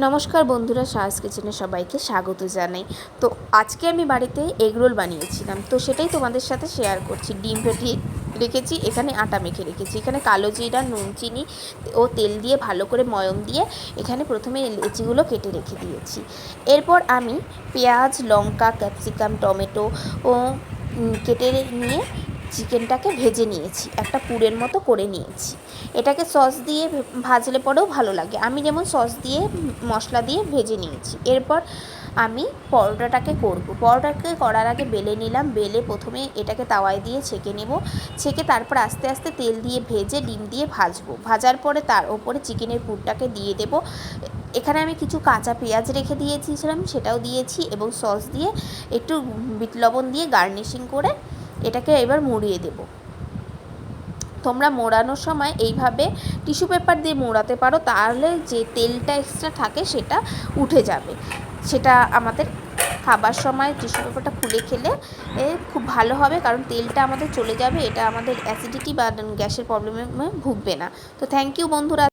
নমস্কার বন্ধুরা, সাহাস কিচেনে সবাইকে স্বাগত জানাই। তো আজকে আমি বাড়িতে এগরোল বানিয়েছিলাম, তো সেটাই তোমাদের সাথে শেয়ার করছি। ডিম ফেটিয়ে রেখেছি, এখানে আটা মেখে রেখেছি, এখানে কালো জিরা, নুন, চিনি ও তেল দিয়ে ভালো করে ময়ম দিয়ে এখানে প্রথমে লেচিগুলো কেটে রেখে দিয়েছি। এরপর আমি পেঁয়াজ, লঙ্কা, ক্যাপসিকাম, টমেটো ও কেটে নিয়ে চিকেনটাকে ভেজে নিয়েছি, একটা পুরের মতো করে নিয়েছি। এটাকে সস দিয়ে ভাজলে পরেও ভালো লাগে, আমি যেমন সস দিয়ে মশলা দিয়ে ভেজে নিয়েছি। এরপর আমি পরোটাটাকে করব। পরোটাকে করার আগে বেলে নিলাম, বেলে প্রথমে এটাকে তাওয়ায় দিয়ে ছেঁকে নেব, ছেঁকে তারপর আস্তে আস্তে তেল দিয়ে ভেজে ডিম দিয়ে ভাজবো। ভাজার পরে তার ওপরে চিকেনের পুরটাকে দিয়ে দেব। এখানে আমি কিছু কাঁচা পেঁয়াজ রেখে দিয়েছিলাম, সেটাও দিয়েছি এবং সস দিয়ে একটু বিট লবণ দিয়ে গার্নিশিং করে এটাকে এবার মুড়িয়ে দেব। তোমরা মোড়ানোর সময় এইভাবে টিস্যু পেপার দিয়ে মোড়াতে পারো, তাহলে যে তেলটা এক্সট্রা থাকে সেটা উঠে যাবে। সেটা আমাদের খাবার সময় টিস্যু পেপারটা খুলে খেলে খুব ভালো হবে, কারণ তেলটা আমাদের চলে যাবে। এটা আমাদের অ্যাসিডিটি বা গ্যাসের প্রবলেমে ভুগবে না। তো থ্যাংক ইউ বন্ধুরা।